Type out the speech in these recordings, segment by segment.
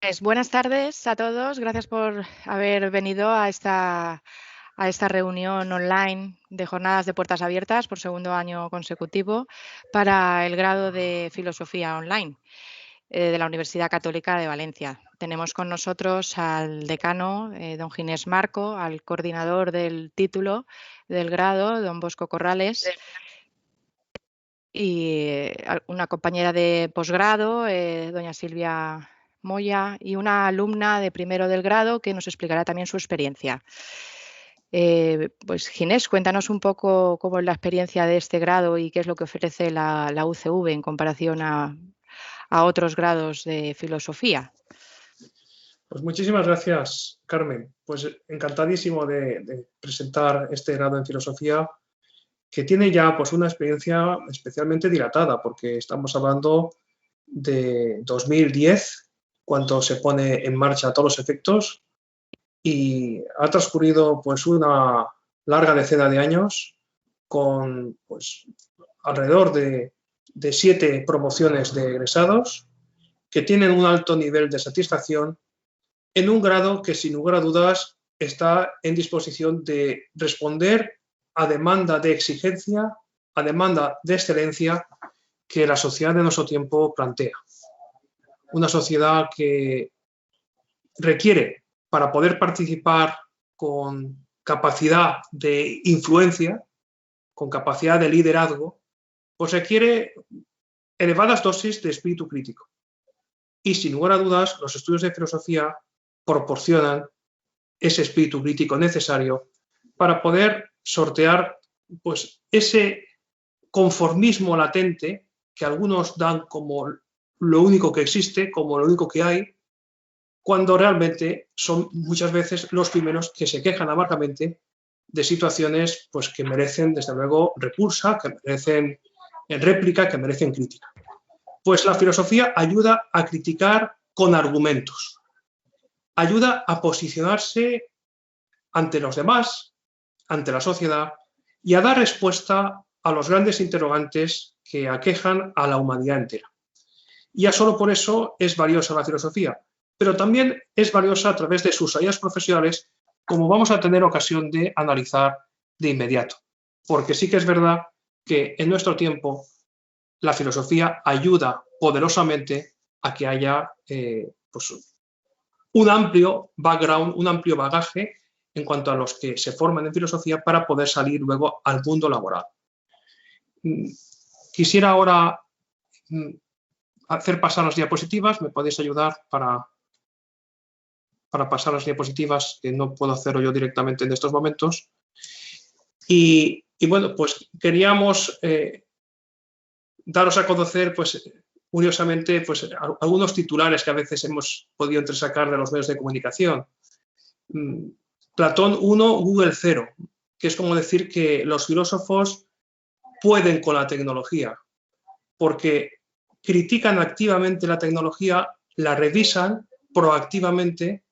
Pues buenas tardes a todos. Gracias por haber venido a esta reunión online de jornadas de puertas abiertas por segundo año consecutivo para el grado de Filosofía Online de la Universidad Católica de Valencia. Tenemos con nosotros al decano, don Ginés Marco, al coordinador del título del grado, don Bosco Corrales, y una compañera de posgrado, doña Silvia Moya, y una alumna de primero del grado que nos explicará también su experiencia. Pues Ginés, cuéntanos un poco cómo es la experiencia de este grado y qué es lo que ofrece la UCV en comparación a otros grados de filosofía. Pues muchísimas gracias, Carmen. Pues encantadísimo de presentar este grado en filosofía, que tiene ya pues una experiencia especialmente dilatada, porque estamos hablando de 2010, cuando se pone en marcha a todos los efectos, y ha transcurrido pues una larga decena de años con pues alrededor de 7 promociones de egresados que tienen un alto nivel de satisfacción en un grado que sin lugar a dudas está en disposición de responder a demanda de exigencia, a demanda de excelencia que la sociedad de nuestro tiempo plantea. Una sociedad que requiere, para poder participar con capacidad de influencia, con capacidad de liderazgo, pues requiere elevadas dosis de espíritu crítico. Y sin lugar a dudas, los estudios de filosofía proporcionan ese espíritu crítico necesario para poder sortear pues, ese conformismo latente que algunos dan como lo único que existe, como lo único que hay, cuando realmente son muchas veces los primeros que se quejan amargamente de situaciones pues, que merecen, desde luego, repulsa, que merecen réplica, que merecen crítica. Pues la filosofía ayuda a criticar con argumentos, ayuda a posicionarse ante los demás, ante la sociedad, y a dar respuesta a los grandes interrogantes que aquejan a la humanidad entera. Y ya solo por eso es valiosa la filosofía, pero también es valiosa a través de sus salidas profesionales, como vamos a tener ocasión de analizar de inmediato. Porque sí que es verdad que en nuestro tiempo la filosofía ayuda poderosamente a que haya pues, un amplio background, un amplio bagaje en cuanto a los que se forman en filosofía para poder salir luego al mundo laboral. Quisiera ahora hacer pasar las diapositivas. ¿Me podéis ayudar para pasar las diapositivas, que no puedo hacerlo yo directamente en estos momentos? Y bueno, pues queríamos daros a conocer, pues, curiosamente, pues, algunos titulares que a veces hemos podido entresacar de los medios de comunicación. Platón 1, Google 0, que es como decir que los filósofos pueden con la tecnología, porque critican activamente la tecnología, la revisan proactivamente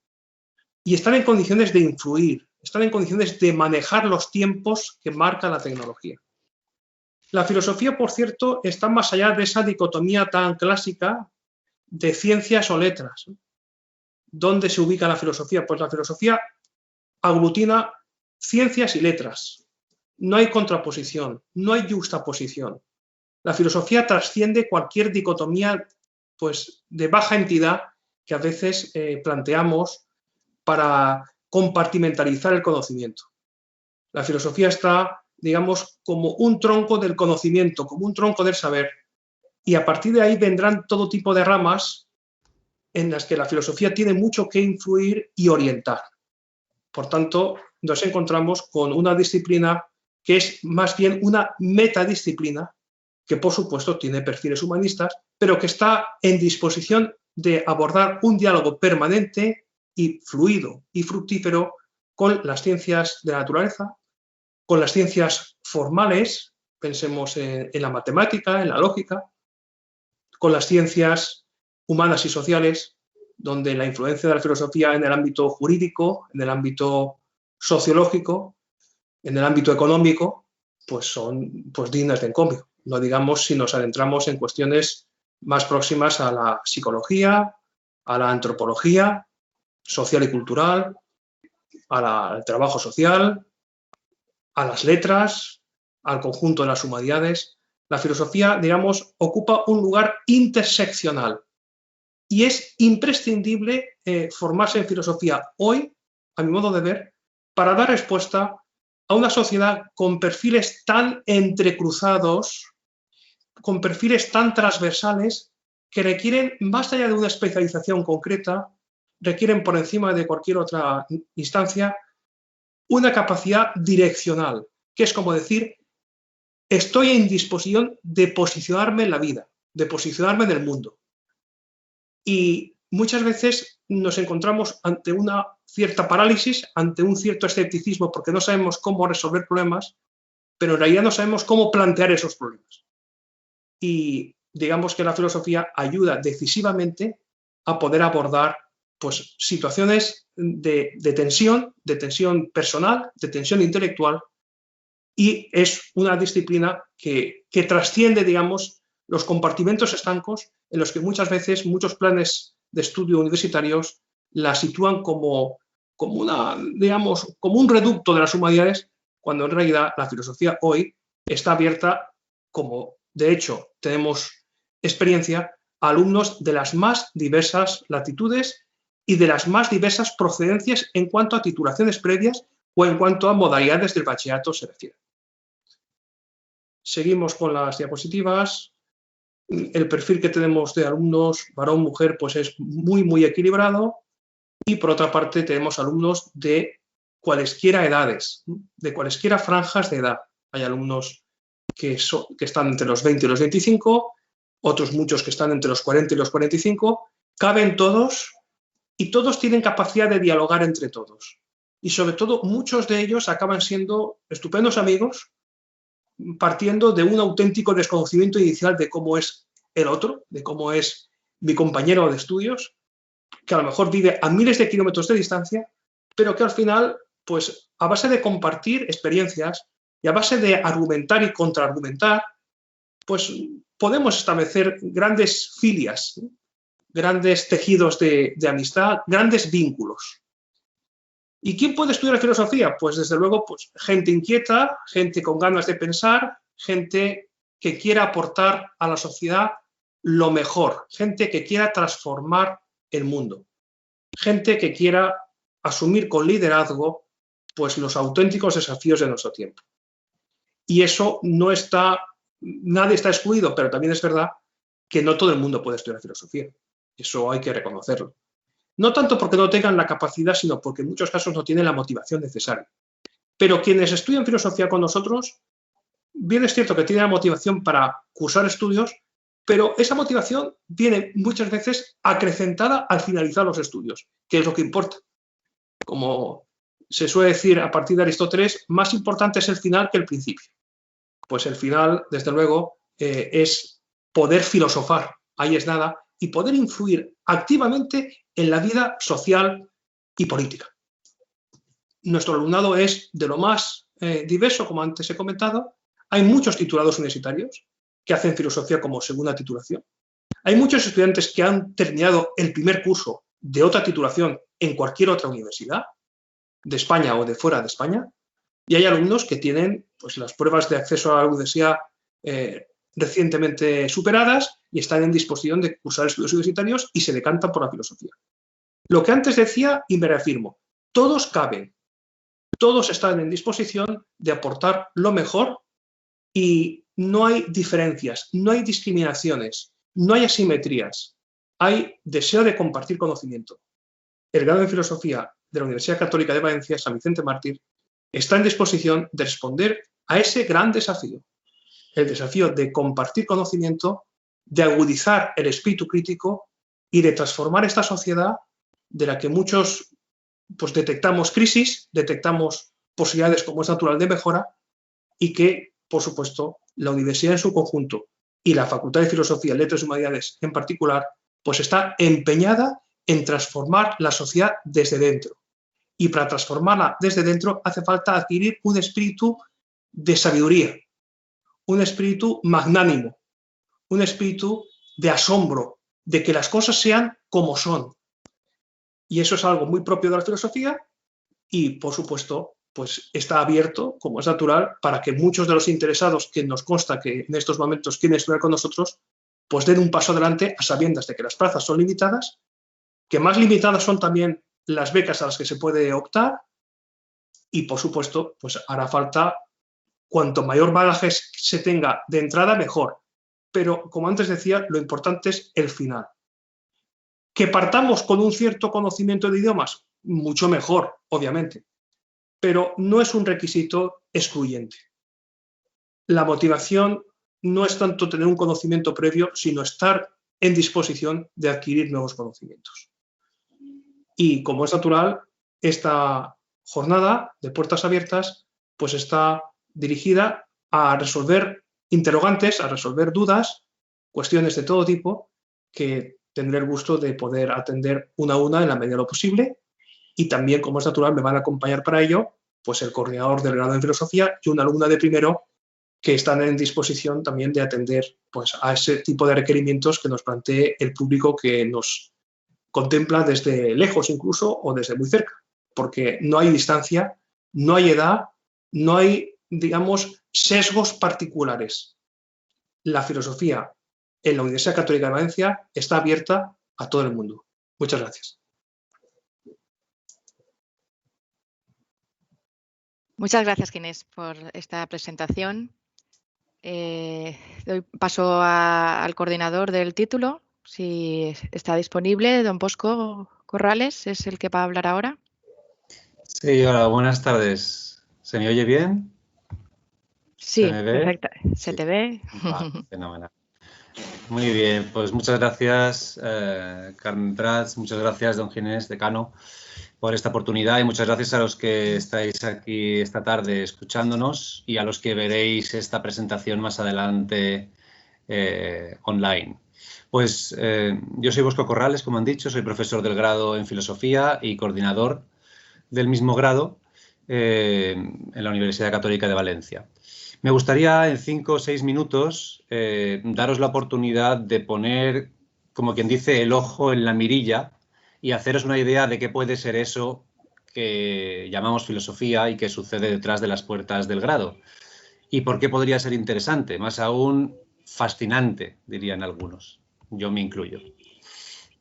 y están en condiciones de influir, están en condiciones de manejar los tiempos que marca la tecnología. La filosofía, por cierto, está más allá de esa dicotomía tan clásica de ciencias o letras. ¿Dónde se ubica la filosofía? Pues la filosofía aglutina ciencias y letras. No hay contraposición, no hay juxtaposición. La filosofía trasciende cualquier dicotomía pues, de baja entidad que a veces planteamos para compartimentalizar el conocimiento. La filosofía está, digamos, como un tronco del conocimiento, como un tronco del saber, y a partir de ahí vendrán todo tipo de ramas en las que la filosofía tiene mucho que influir y orientar. Por tanto, nos encontramos con una disciplina que es más bien una metadisciplina, que por supuesto tiene perfiles humanistas, pero que está en disposición de abordar un diálogo permanente y fluido y fructífero con las ciencias de la naturaleza, con las ciencias formales, pensemos en la matemática, en la lógica, con las ciencias humanas y sociales, donde la influencia de la filosofía en el ámbito jurídico, en el ámbito sociológico, en el ámbito económico, pues son pues, dignas de encomio. No digamos si nos adentramos en cuestiones más próximas a la psicología, a la antropología social y cultural, al trabajo social, a las letras, al conjunto de las humanidades. La filosofía, digamos, ocupa un lugar interseccional y es imprescindible formarse en filosofía hoy, a mi modo de ver, para dar respuesta a una sociedad con perfiles tan entrecruzados, con perfiles tan transversales, que requieren, más allá de una especialización concreta, requieren por encima de cualquier otra instancia, una capacidad direccional, que es como decir, estoy en disposición de posicionarme en la vida, de posicionarme en el mundo. Y muchas veces nos encontramos ante una cierta parálisis, ante un cierto escepticismo, porque no sabemos cómo resolver problemas, pero en realidad no sabemos cómo plantear esos problemas. Y digamos que la filosofía ayuda decisivamente a poder abordar pues, situaciones de tensión personal, de tensión intelectual, y es una disciplina que trasciende, digamos, los compartimentos estancos en los que muchas veces muchos planes de estudio universitarios la sitúan como un reducto de las humanidades, cuando en realidad la filosofía hoy está abierta, como de hecho tenemos experiencia, a alumnos de las más diversas latitudes y de las más diversas procedencias en cuanto a titulaciones previas o en cuanto a modalidades del bachillerato se refiere. Seguimos con las diapositivas. El perfil que tenemos de alumnos varón-mujer pues es muy equilibrado, y por otra parte tenemos alumnos de cualesquiera edades, de cualesquiera franjas de edad. Hay alumnos que están entre los 20 y los 25, otros muchos que están entre los 40 y los 45, caben todos y todos tienen capacidad de dialogar entre todos. Y sobre todo muchos de ellos acaban siendo estupendos amigos, partiendo de un auténtico desconocimiento inicial de cómo es el otro, de cómo es mi compañero de estudios, que a lo mejor vive a miles de kilómetros de distancia, pero que al final, pues a base de compartir experiencias y a base de argumentar y contraargumentar, pues podemos establecer grandes filias, grandes tejidos de amistad, grandes vínculos. ¿Y quién puede estudiar filosofía? Pues desde luego pues, gente inquieta, gente con ganas de pensar, gente que quiera aportar a la sociedad lo mejor, gente que quiera transformar el mundo, gente que quiera asumir con liderazgo pues, los auténticos desafíos de nuestro tiempo. Y eso nadie está excluido, pero también es verdad que no todo el mundo puede estudiar filosofía. Eso hay que reconocerlo. No tanto porque no tengan la capacidad, sino porque en muchos casos no tienen la motivación necesaria. Pero quienes estudian filosofía con nosotros, bien es cierto que tienen la motivación para cursar estudios, pero esa motivación viene muchas veces acrecentada al finalizar los estudios, que es lo que importa. Como se suele decir a partir de Aristóteles, más importante es el final que el principio. Pues el final, desde luego, es poder filosofar, ahí es nada, y poder influir activamente en la vida social y política. Nuestro alumnado es de lo más diverso, como antes he comentado. Hay muchos titulados universitarios que hacen filosofía como segunda titulación. Hay muchos estudiantes que han terminado el primer curso de otra titulación en cualquier otra universidad, de España o de fuera de España, y hay alumnos que tienen pues, las pruebas de acceso a la universidad recientemente superadas y están en disposición de cursar estudios universitarios y se decantan por la filosofía. Lo que antes decía, y me reafirmo, todos caben, todos están en disposición de aportar lo mejor y no hay diferencias, no hay discriminaciones, no hay asimetrías, hay deseo de compartir conocimiento. El grado en filosofía de la Universidad Católica de Valencia, San Vicente Mártir, está en disposición de responder a ese gran desafío, el desafío de compartir conocimiento, de agudizar el espíritu crítico y de transformar esta sociedad de la que muchos pues, detectamos crisis, detectamos posibilidades como es natural de mejora y que, por supuesto, la universidad en su conjunto y la Facultad de Filosofía, Letras y Humanidades en particular, pues está empeñada en transformar la sociedad desde dentro. Y para transformarla desde dentro hace falta adquirir un espíritu de sabiduría, un espíritu magnánimo, un espíritu de asombro de que las cosas sean como son. Y eso es algo muy propio de la filosofía y, por supuesto, pues está abierto, como es natural, para que muchos de los interesados, que nos consta que en estos momentos quieren estudiar con nosotros, pues den un paso adelante a sabiendas de que las plazas son limitadas, que más limitadas son también las becas a las que se puede optar y, por supuesto, pues hará falta cuanto mayor bagaje se tenga de entrada, mejor. Pero, como antes decía, lo importante es el final. ¿Que partamos con un cierto conocimiento de idiomas? Mucho mejor, obviamente. Pero no es un requisito excluyente. La motivación no es tanto tener un conocimiento previo, sino estar en disposición de adquirir nuevos conocimientos. Y, como es natural, esta jornada de puertas abiertas pues está dirigida a resolver interrogantes, a resolver dudas, cuestiones de todo tipo, que tendré el gusto de poder atender una a una en la medida de lo posible. Y también, como es natural, me van a acompañar para ello pues el coordinador del grado en filosofía y una alumna de primero que están en disposición también de atender pues, a ese tipo de requerimientos que nos plantee el público que nos contempla desde lejos incluso o desde muy cerca, porque no hay distancia, no hay edad, no hay, digamos, sesgos particulares. La filosofía en la Universidad Católica de Valencia está abierta a todo el mundo. Muchas gracias. Muchas gracias, Ginés, por esta presentación. Doy paso al coordinador del título, si está disponible. Don Bosco Corrales es el que va a hablar ahora. Sí, hola, buenas tardes. ¿Se me oye bien? Sí, perfecto. ¿Se te ve? Vale, fenomenal. Muy bien, pues muchas gracias, Carmen Prats, muchas gracias, don Ginés, decano, por esta oportunidad y muchas gracias a los que estáis aquí esta tarde escuchándonos y a los que veréis esta presentación más adelante online. Pues yo soy Bosco Corrales, como han dicho, soy profesor del grado en Filosofía y coordinador del mismo grado en la Universidad Católica de Valencia. Me gustaría en 5 o 6 minutos daros la oportunidad de poner, como quien dice, el ojo en la mirilla y haceros una idea de qué puede ser eso que llamamos filosofía y que sucede detrás de las puertas del grado. Y por qué podría ser interesante, más aún fascinante, dirían algunos. Yo me incluyo.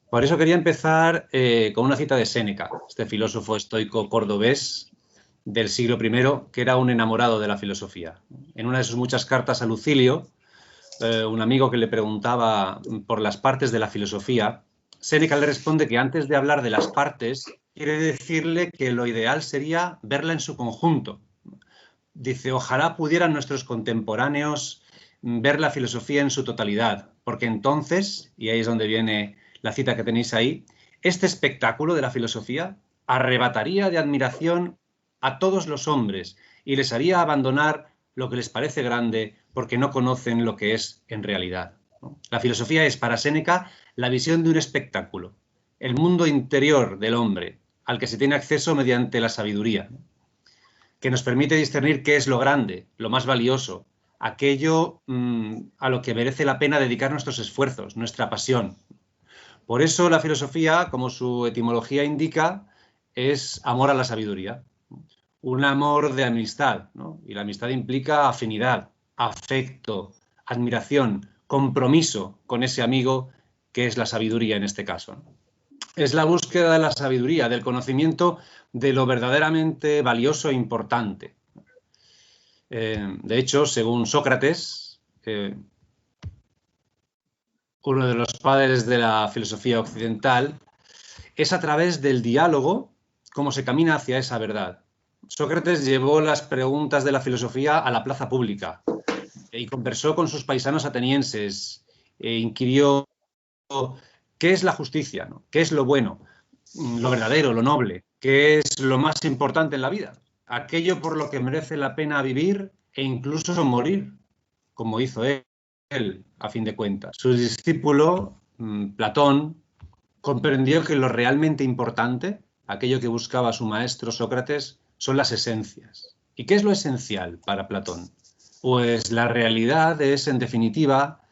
Por eso quería empezar con una cita de Séneca, este filósofo estoico cordobés del siglo I, que era un enamorado de la filosofía. En una de sus muchas cartas a Lucilio, un amigo que le preguntaba por las partes de la filosofía, Séneca le responde que antes de hablar de las partes, quiere decirle que lo ideal sería verla en su conjunto. Dice, ojalá pudieran nuestros contemporáneos ver la filosofía en su totalidad, porque entonces, y ahí es donde viene la cita que tenéis ahí, este espectáculo de la filosofía arrebataría de admiración a todos los hombres y les haría abandonar lo que les parece grande porque no conocen lo que es en realidad, ¿no? La filosofía es, para Séneca, la visión de un espectáculo, el mundo interior del hombre, al que se tiene acceso mediante la sabiduría, ¿no?, que nos permite discernir qué es lo grande, lo más valioso, aquello a lo que merece la pena dedicar nuestros esfuerzos, nuestra pasión. Por eso la filosofía, como su etimología indica, es amor a la sabiduría. Un amor de amistad, ¿no? Y la amistad implica afinidad, afecto, admiración, compromiso con ese amigo que es la sabiduría en este caso, ¿no? Es la búsqueda de la sabiduría, del conocimiento de lo verdaderamente valioso e importante. De hecho, según Sócrates, uno de los padres de la filosofía occidental, es a través del diálogo cómo se camina hacia esa verdad. Sócrates llevó las preguntas de la filosofía a la plaza pública y conversó con sus paisanos atenienses e inquirió qué es la justicia, ¿no? ¿Qué es lo bueno, lo verdadero, lo noble? ¿Qué es lo más importante en la vida? Aquello por lo que merece la pena vivir e incluso morir, como hizo él, a fin de cuentas. Su discípulo, Platón, comprendió que lo realmente importante, aquello que buscaba su maestro Sócrates, son las esencias. ¿Y qué es lo esencial para Platón? Pues la realidad es, en definitiva,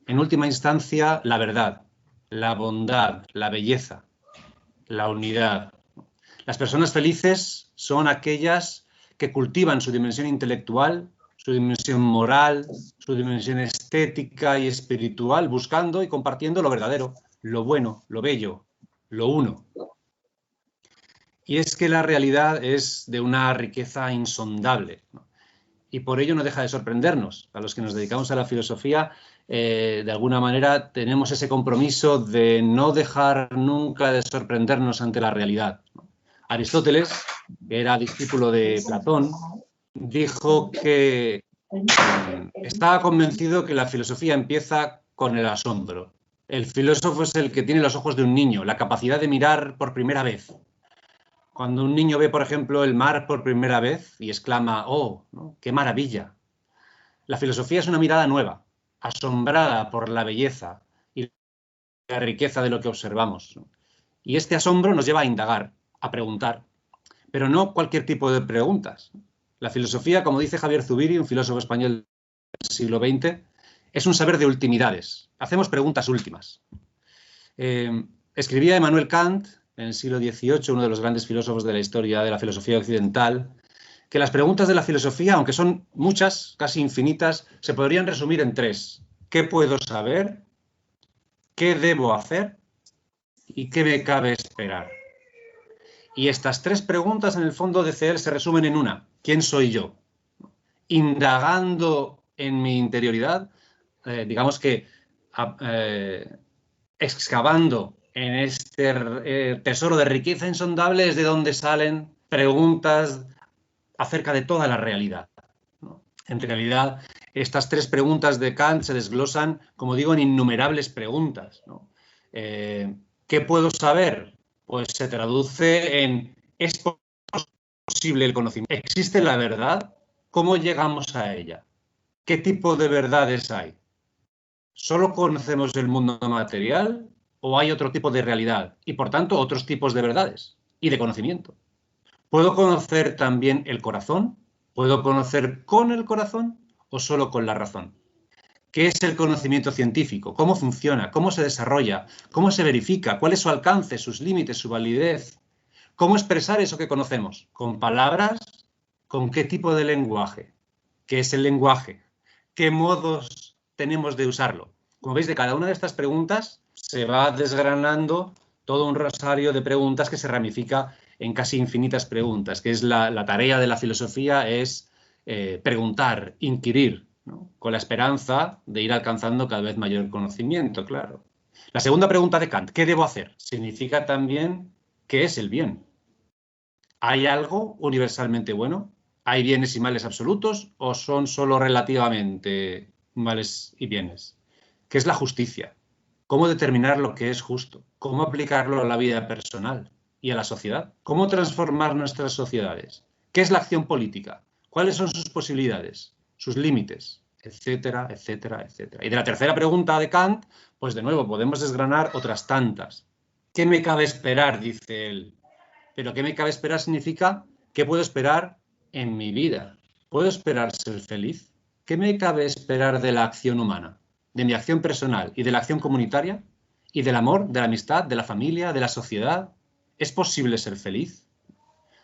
en última instancia, la verdad. la bondad, la belleza, la unidad. Las personas felices son aquellas que cultivan su dimensión intelectual, su dimensión moral, su dimensión estética y espiritual, buscando y compartiendo lo verdadero, lo bueno, lo bello, lo uno. Y es que la realidad es de una riqueza insondable, ¿no? Y por ello no deja de sorprendernos. A los que nos dedicamos a la filosofía, de alguna manera tenemos ese compromiso de no dejar nunca de sorprendernos ante la realidad, ¿no? Aristóteles, que era discípulo de Platón, dijo que estaba convencido que la filosofía empieza con el asombro. El filósofo es el que tiene los ojos de un niño, la capacidad de mirar por primera vez. Cuando un niño ve, por ejemplo, el mar por primera vez y exclama, ¡oh, ¿no? ¡Qué maravilla! La filosofía es una mirada nueva, asombrada por la belleza y la riqueza de lo que observamos, ¿no? Y este asombro nos lleva a indagar, a preguntar, pero no cualquier tipo de preguntas. La filosofía, como dice Javier Zubiri, un filósofo español del siglo XX, es un saber de ultimidades. Hacemos preguntas últimas. Escribía Immanuel Kant, en el siglo XVIII, uno de los grandes filósofos de la historia de la filosofía occidental, que las preguntas de la filosofía, aunque son muchas, casi infinitas, se podrían resumir en tres. ¿Qué puedo saber? ¿Qué debo hacer? ¿Y qué me cabe esperar? Y estas tres preguntas, en el fondo de CEL, se resumen en una. ¿Quién soy yo? Indagando en mi interioridad, digamos que excavando en este tesoro de riqueza insondable es de donde salen preguntas acerca de toda la realidad, ¿no? En realidad, estas tres preguntas de Kant se desglosan, como digo, en innumerables preguntas, ¿no? ¿Qué puedo saber? Pues se traduce en ¿es posible el conocimiento? ¿Existe la verdad? ¿Cómo llegamos a ella? ¿Qué tipo de verdades hay? ¿Solo conocemos el mundo material o hay otro tipo de realidad y, por tanto, otros tipos de verdades y de conocimiento? ¿Puedo conocer también el corazón? ¿Puedo conocer con el corazón o solo con la razón? ¿Qué es el conocimiento científico? ¿Cómo funciona? ¿Cómo se desarrolla? ¿Cómo se verifica? ¿Cuál es su alcance, sus límites, su validez? ¿Cómo expresar eso que conocemos? ¿Con palabras? ¿Con qué tipo de lenguaje? ¿Qué es el lenguaje? ¿Qué modos tenemos de usarlo? Como veis, de cada una de estas preguntas se va desgranando todo un rosario de preguntas que se ramifica en casi infinitas preguntas, que es la tarea de la filosofía, es preguntar, inquirir, ¿no? Con la esperanza de ir alcanzando cada vez mayor conocimiento, claro. La segunda pregunta de Kant, ¿qué debo hacer? Significa también, ¿qué es el bien? ¿Hay algo universalmente bueno? ¿Hay bienes y males absolutos o son solo relativamente males y bienes? ¿Qué es la justicia? ¿Cómo determinar lo que es justo? ¿Cómo aplicarlo a la vida personal y a la sociedad? ¿Cómo transformar nuestras sociedades? ¿Qué es la acción política? ¿Cuáles son sus posibilidades, sus límites? Etcétera, etcétera, etcétera. Y de la tercera pregunta de Kant, pues de nuevo podemos desgranar otras tantas. ¿Qué me cabe esperar?, dice él. Pero ¿qué me cabe esperar? Significa ¿qué puedo esperar en mi vida? ¿Puedo esperar ser feliz? ¿Qué me cabe esperar de la acción humana, de mi acción personal y de la acción comunitaria? ¿Y del amor, de la amistad, de la familia, de la sociedad? ¿Es posible ser feliz?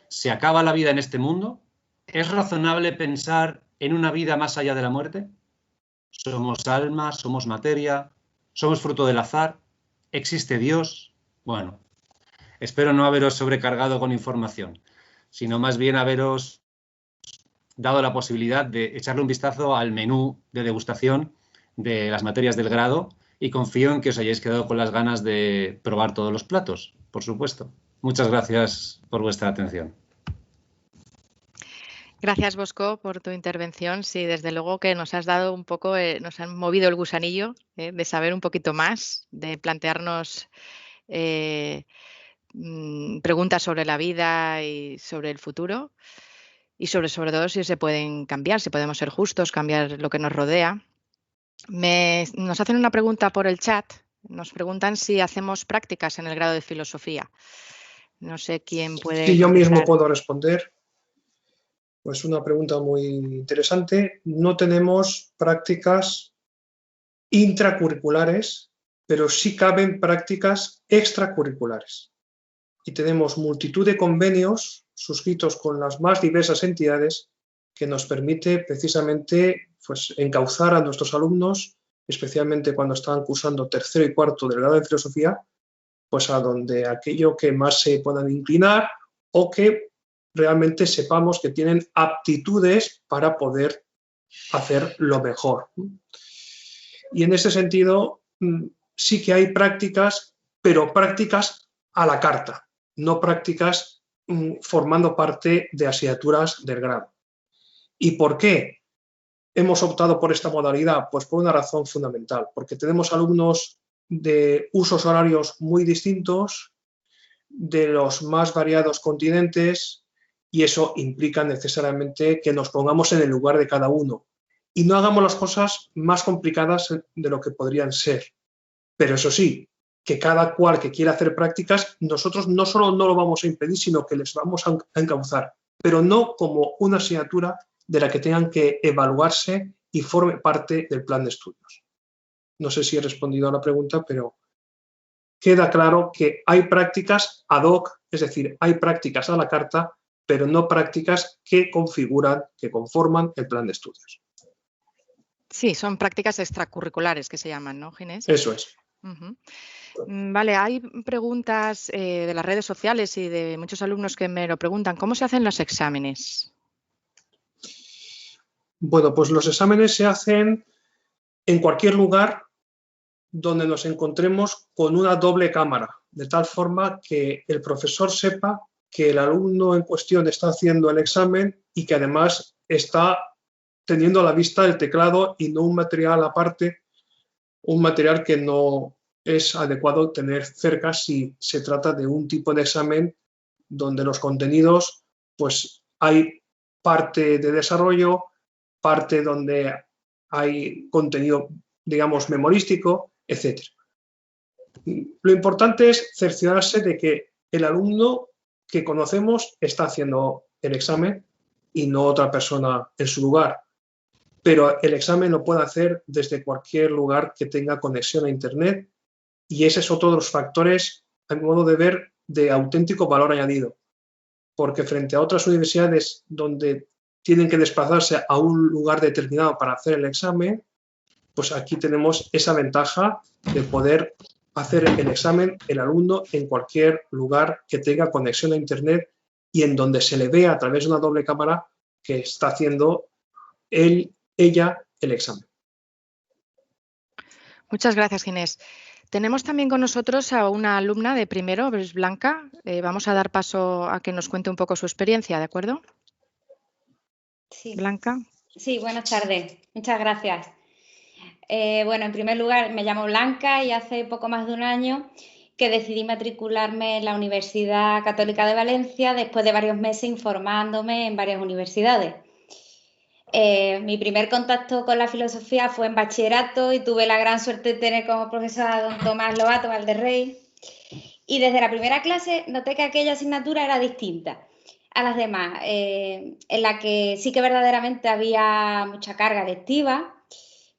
¿Se acaba la vida en este mundo? ¿Es razonable pensar en una vida más allá de la muerte? ¿Somos alma? ¿Somos materia? ¿Somos fruto del azar? ¿Existe Dios? Bueno, espero no haberos sobrecargado con información, sino más bien haberos dado la posibilidad de echarle un vistazo al menú de degustación de las materias del grado y confío en que os hayáis quedado con las ganas de probar todos los platos, por supuesto. Muchas gracias por vuestra atención. Gracias, Bosco, por tu intervención. Sí, desde luego que nos has dado un poco, nos han movido el gusanillo de saber un poquito más, de plantearnos preguntas sobre la vida y sobre el futuro y sobre todo si se pueden cambiar, si podemos ser justos, cambiar lo que nos rodea. Nos hacen una pregunta por el chat. Nos preguntan si hacemos prácticas en el grado de filosofía. No sé quién puede. Sí, yo mismo puedo responder. Pues una pregunta muy interesante. No tenemos prácticas intracurriculares pero sí caben prácticas extracurriculares. Y tenemos multitud de convenios suscritos con las más diversas entidades que nos permite precisamente pues, encauzar a nuestros alumnos, especialmente cuando están cursando tercero y cuarto del grado de filosofía, pues a donde aquello que más se puedan inclinar o que realmente sepamos que tienen aptitudes para poder hacer lo mejor. Y en ese sentido sí que hay prácticas, pero prácticas a la carta, no prácticas formando parte de asignaturas del grado. ¿Y por qué hemos optado por esta modalidad? Pues por una razón fundamental, porque tenemos alumnos de usos horarios muy distintos, de los más variados continentes, y eso implica necesariamente que nos pongamos en el lugar de cada uno y no hagamos las cosas más complicadas de lo que podrían ser. Pero eso sí, que cada cual que quiera hacer prácticas, nosotros no solo no lo vamos a impedir, sino que les vamos a encauzar, pero no como una asignatura de la que tengan que evaluarse y forme parte del plan de estudios. No sé si he respondido a la pregunta, pero queda claro que hay prácticas ad hoc, es decir, hay prácticas a la carta, pero no prácticas que configuran, que conforman el plan de estudios. Sí, son prácticas extracurriculares que se llaman, ¿no, Ginés? Eso es. Vale, hay preguntas de las redes sociales y de muchos alumnos que me lo preguntan. ¿Cómo se hacen los exámenes? Bueno, pues los exámenes se hacen en cualquier lugar donde nos encontremos con una doble cámara, de tal forma que el profesor sepa que el alumno en cuestión está haciendo el examen y que además está teniendo a la vista el teclado y no un material aparte, un material que no es adecuado tener cerca si se trata de un tipo de examen donde los contenidos, pues hay parte de desarrollo, parte donde hay contenido, digamos, memorístico, etc. Lo importante es cerciorarse de que el alumno que conocemos está haciendo el examen y no otra persona en su lugar. Pero el examen lo puede hacer desde cualquier lugar que tenga conexión a Internet y ese es otro de los factores, a mi modo de ver, de auténtico valor añadido. Porque frente a otras universidades donde tienen que desplazarse a un lugar determinado para hacer el examen, pues aquí tenemos esa ventaja de poder hacer el examen el alumno en cualquier lugar que tenga conexión a Internet y en donde se le vea a través de una doble cámara que está haciendo ella el examen. Muchas gracias, Ginés. Tenemos también con nosotros a una alumna de primero, es Blanca. Vamos a dar paso a que nos cuente un poco su experiencia, ¿de acuerdo? Sí. Blanca. Sí, buenas tardes. Muchas gracias. Bueno, en primer lugar, me llamo Blanca y hace poco más de un año que decidí matricularme en la Universidad Católica de Valencia después de varios meses informándome en varias universidades. Mi primer contacto con la filosofía fue en bachillerato y tuve la gran suerte de tener como profesora a don Tomás Lobato Valderrey. Y desde la primera clase noté que aquella asignatura era distinta a las demás, en la que sí que verdaderamente había mucha carga lectiva,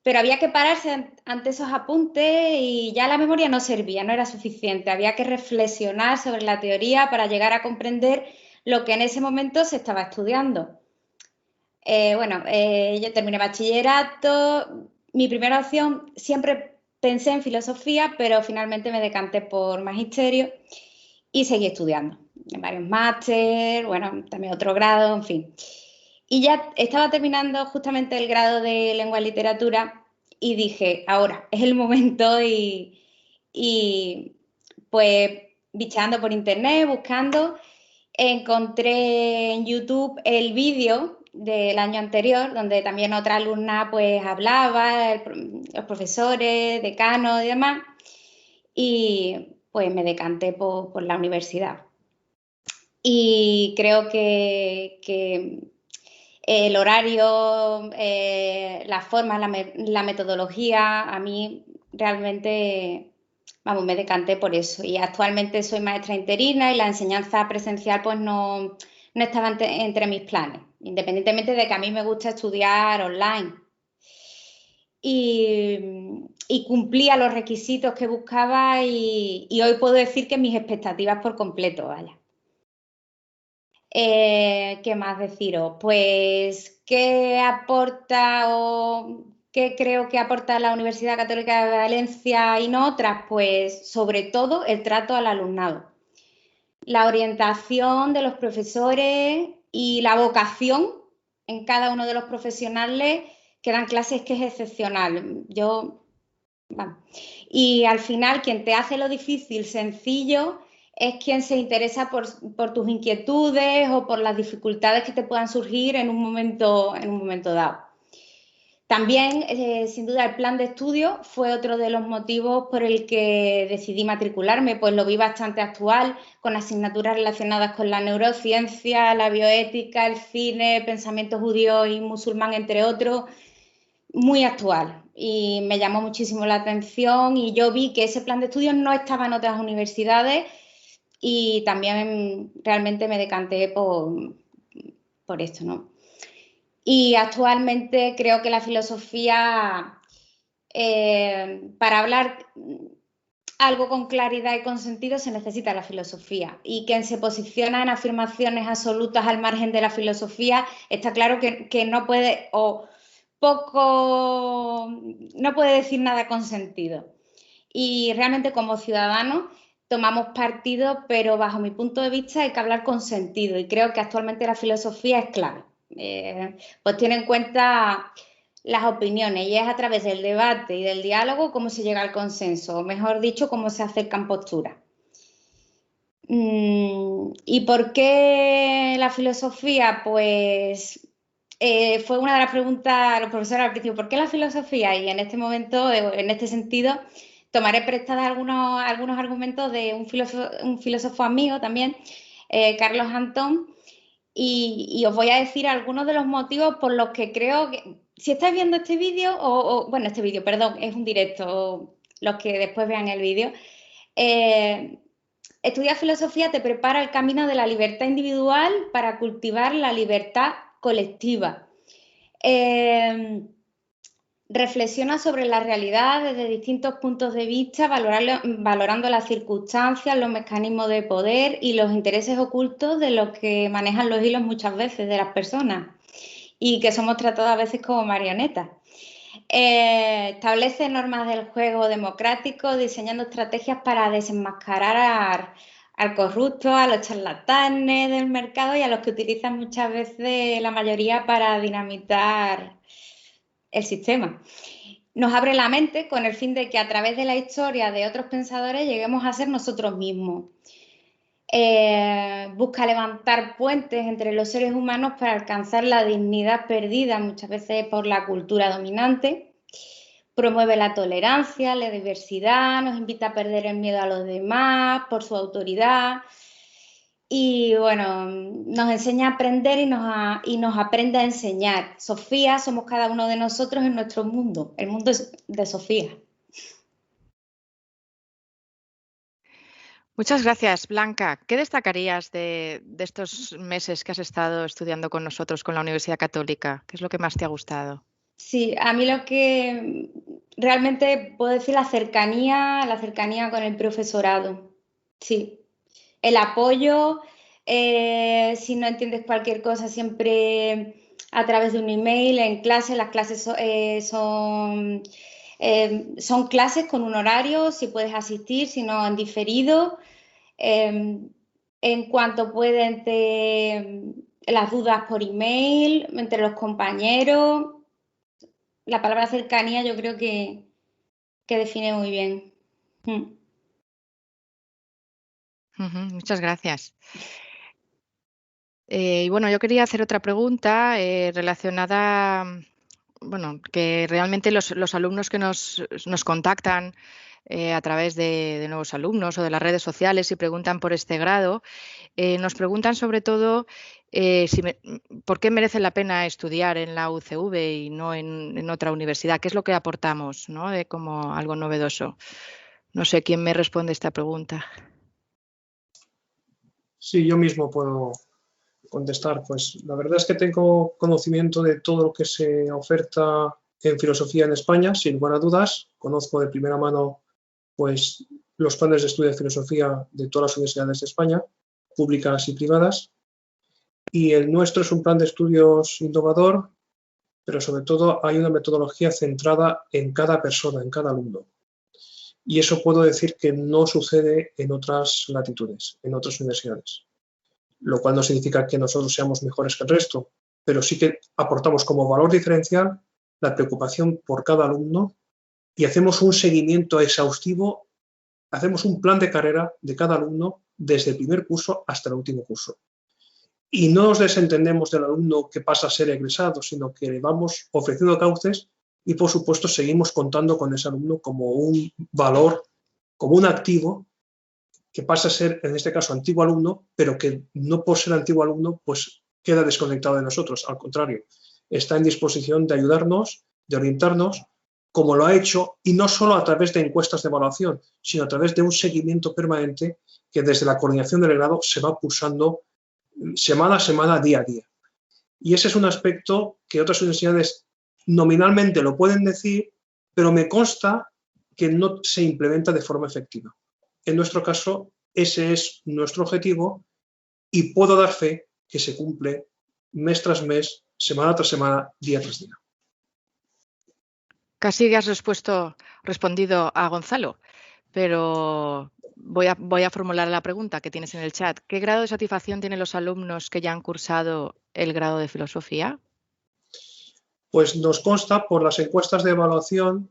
pero había que pararse ante esos apuntes y ya la memoria no servía, no era suficiente. Había que reflexionar sobre la teoría para llegar a comprender lo que en ese momento se estaba estudiando. Yo terminé bachillerato. Mi primera opción, siempre pensé en filosofía, pero finalmente me decanté por magisterio y seguí estudiando. En varios máster, bueno, también otro grado, en fin. Y ya estaba terminando justamente el grado de lengua y literatura y dije, ahora es el momento y pues bicheando por internet, buscando, encontré en YouTube el vídeo del año anterior, donde también otra alumna pues hablaba, los profesores, decanos y demás, y pues me decanté por la universidad. Y creo que el horario, las formas, la metodología, a mí realmente, vamos, me decanté por eso. Y actualmente soy maestra interina y la enseñanza presencial pues no estaba entre mis planes, independientemente de que a mí me gusta estudiar online. y cumplía los requisitos que buscaba y hoy puedo decir que mis expectativas por completo, vaya. ¿Qué más deciros? Pues, ¿qué aporta o qué creo que aporta la Universidad Católica de Valencia y no otras? Pues, sobre todo, el trato al alumnado. La orientación de los profesores y la vocación en cada uno de los profesionales que dan clases, que es excepcional. Y al final, quien te hace lo difícil sencillo es quien se interesa por tus inquietudes o por las dificultades que te puedan surgir en un momento dado. También, sin duda, el plan de estudio fue otro de los motivos por el que decidí matricularme, pues lo vi bastante actual, con asignaturas relacionadas con la neurociencia, la bioética, el cine, pensamiento judío y musulmán, entre otros, muy actual. Y me llamó muchísimo la atención y yo vi que ese plan de estudios no estaba en otras universidades y también realmente me decanté por esto, ¿no? Y actualmente creo que la filosofía, para hablar algo con claridad y con sentido, se necesita la filosofía. Y quien se posiciona en afirmaciones absolutas al margen de la filosofía, está claro que no puede no puede decir nada con sentido. Y realmente como ciudadanos tomamos partido, pero bajo mi punto de vista hay que hablar con sentido y creo que actualmente la filosofía es clave. Pues tiene en cuenta las opiniones y es a través del debate y del diálogo cómo se llega al consenso, o mejor dicho, cómo se acercan posturas. ¿Y por qué la filosofía? Pues fue una de las preguntas a los profesores al principio, ¿por qué la filosofía? Y en este momento, en este sentido, tomaré prestadas algunos argumentos de un filósofo amigo también, Carlos Antón, y os voy a decir algunos de los motivos por los que creo que, si estáis viendo este vídeo, bueno, este vídeo, perdón, es un directo, los que después vean el vídeo, estudiar filosofía te prepara el camino de la libertad individual para cultivar la libertad colectiva. Reflexiona sobre la realidad desde distintos puntos de vista, valorando las circunstancias, los mecanismos de poder y los intereses ocultos de los que manejan los hilos muchas veces de las personas y que somos tratados a veces como marionetas. Establece normas del juego democrático, diseñando estrategias para desenmascarar al corrupto, a los charlatanes del mercado y a los que utilizan muchas veces la mayoría para dinamitar el sistema. Nos abre la mente con el fin de que a través de la historia de otros pensadores lleguemos a ser nosotros mismos. Busca levantar puentes entre los seres humanos para alcanzar la dignidad perdida muchas veces por la cultura dominante. Promueve la tolerancia, la diversidad, nos invita a perder el miedo a los demás por su autoridad. Y bueno, nos enseña a aprender y nos aprende a enseñar. Sofía somos cada uno de nosotros en nuestro mundo, el mundo de Sofía. Muchas gracias, Blanca. ¿Qué destacarías de estos meses que has estado estudiando con nosotros, con la Universidad Católica? ¿Qué es lo que más te ha gustado? Sí, a mí lo que realmente puedo decir, la cercanía con el profesorado. Sí, el apoyo, si no entiendes cualquier cosa, siempre a través de un email, en clase, las clases son clases con un horario, si puedes asistir, si no en diferido. En cuanto pueden, las dudas por email, entre los compañeros. La palabra cercanía yo creo que define muy bien. Muchas gracias. Y bueno, yo quería hacer otra pregunta relacionada, bueno, que realmente los alumnos que nos contactan a través de nuevos alumnos o de las redes sociales y preguntan por este grado, nos preguntan sobre todo por qué merece la pena estudiar en la UCV y no en otra universidad. ¿Qué es lo que aportamos, ¿no? Como algo novedoso? No sé quién me responde esta pregunta. Sí, yo mismo puedo contestar. Pues la verdad es que tengo conocimiento de todo lo que se oferta en filosofía en España, sin lugar a dudas. Conozco de primera mano pues, los planes de estudio de filosofía de todas las universidades de España, públicas y privadas. Y el nuestro es un plan de estudios innovador, pero sobre todo hay una metodología centrada en cada persona, en cada alumno. Y eso puedo decir que no sucede en otras latitudes, en otras universidades. Lo cual no significa que nosotros seamos mejores que el resto, pero sí que aportamos como valor diferencial la preocupación por cada alumno y hacemos un seguimiento exhaustivo, hacemos un plan de carrera de cada alumno desde el primer curso hasta el último curso. Y no nos desentendemos del alumno que pasa a ser egresado, sino que le vamos ofreciendo cauces y, por supuesto, seguimos contando con ese alumno como un valor, como un activo que pasa a ser, en este caso, antiguo alumno, pero que no por ser antiguo alumno, pues queda desconectado de nosotros. Al contrario, está en disposición de ayudarnos, de orientarnos, como lo ha hecho, y no solo a través de encuestas de evaluación, sino a través de un seguimiento permanente que desde la coordinación del grado se va pulsando semana a semana, día a día. Y ese es un aspecto que otras universidades nominalmente lo pueden decir, pero me consta que no se implementa de forma efectiva. En nuestro caso, ese es nuestro objetivo y puedo dar fe que se cumple mes tras mes, semana tras semana, día tras día. Casi has respondido a Gonzalo, pero voy a formular la pregunta que tienes en el chat. ¿Qué grado de satisfacción tienen los alumnos que ya han cursado el grado de filosofía? Pues nos consta por las encuestas de evaluación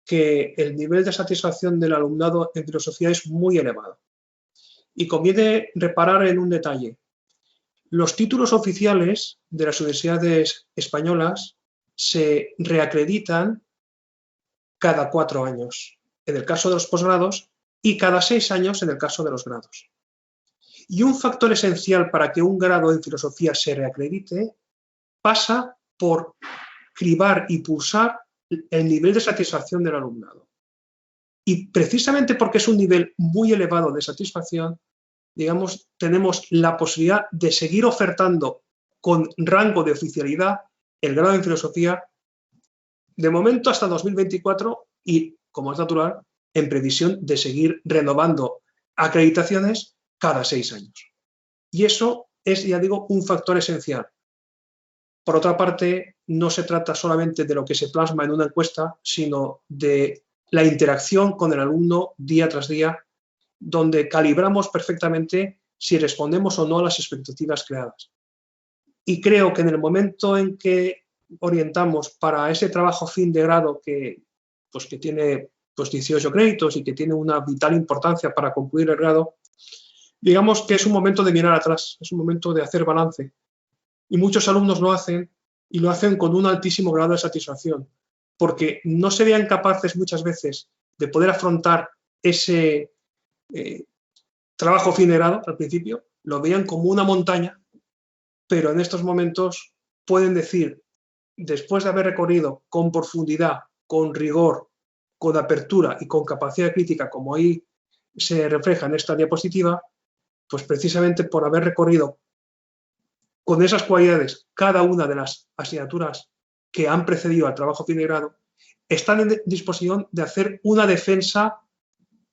que el nivel de satisfacción del alumnado en filosofía es muy elevado. Y conviene reparar en un detalle. Los títulos oficiales de las universidades españolas se reacreditan cada 4 años, en el caso de los posgrados, y cada 6 años en el caso de los grados. Y un factor esencial para que un grado en filosofía se reacredite pasa por cribar y pulsar el nivel de satisfacción del alumnado. Y precisamente porque es un nivel muy elevado de satisfacción, digamos, tenemos la posibilidad de seguir ofertando con rango de oficialidad el grado en filosofía, de momento hasta 2024 y, como es natural, en previsión de seguir renovando acreditaciones cada 6 años. Y eso es, ya digo, un factor esencial. Por otra parte, no se trata solamente de lo que se plasma en una encuesta, sino de la interacción con el alumno día tras día, donde calibramos perfectamente si respondemos o no a las expectativas creadas. Y creo que en el momento en que orientamos para ese trabajo fin de grado que tiene 18 créditos y que tiene una vital importancia para concluir el grado, digamos que es un momento de mirar atrás, es un momento de hacer balance. Y muchos alumnos lo hacen, y lo hacen con un altísimo grado de satisfacción, porque no serían capaces muchas veces de poder afrontar ese trabajo fin de grado al principio, lo veían como una montaña, pero en estos momentos pueden decir, después de haber recorrido con profundidad, con rigor, con apertura y con capacidad crítica, como ahí se refleja en esta diapositiva, pues precisamente por haber recorrido con esas cualidades cada una de las asignaturas que han precedido al trabajo fin de grado, están en disposición de hacer una defensa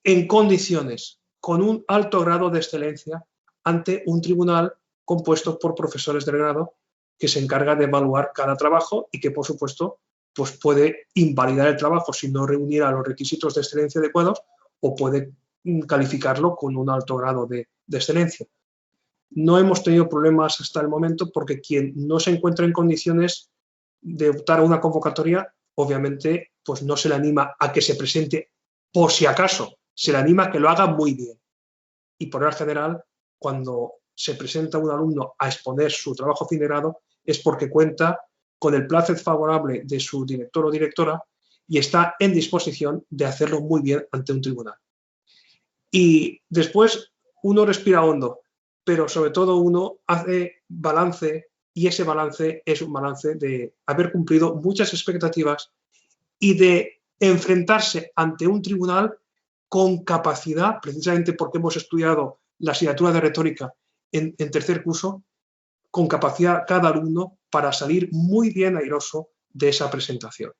en condiciones, con un alto grado de excelencia, ante un tribunal compuesto por profesores del grado que se encarga de evaluar cada trabajo y que, por supuesto, pues puede invalidar el trabajo si no reuniera los requisitos de excelencia adecuados o puede calificarlo con un alto grado de excelencia. No hemos tenido problemas hasta el momento porque quien no se encuentra en condiciones de optar a una convocatoria, obviamente, pues no se le anima a que se presente por si acaso, se le anima a que lo haga muy bien. Y por regla general, cuando se presenta un alumno a exponer su trabajo fin de grado, es porque cuenta con el placer favorable de su director o directora y está en disposición de hacerlo muy bien ante un tribunal. Y después uno respira hondo, pero sobre todo uno hace balance y ese balance es un balance de haber cumplido muchas expectativas y de enfrentarse ante un tribunal con capacidad, precisamente porque hemos estudiado la asignatura de retórica en tercer curso, con capacidad cada alumno para salir muy bien airoso de esa presentación.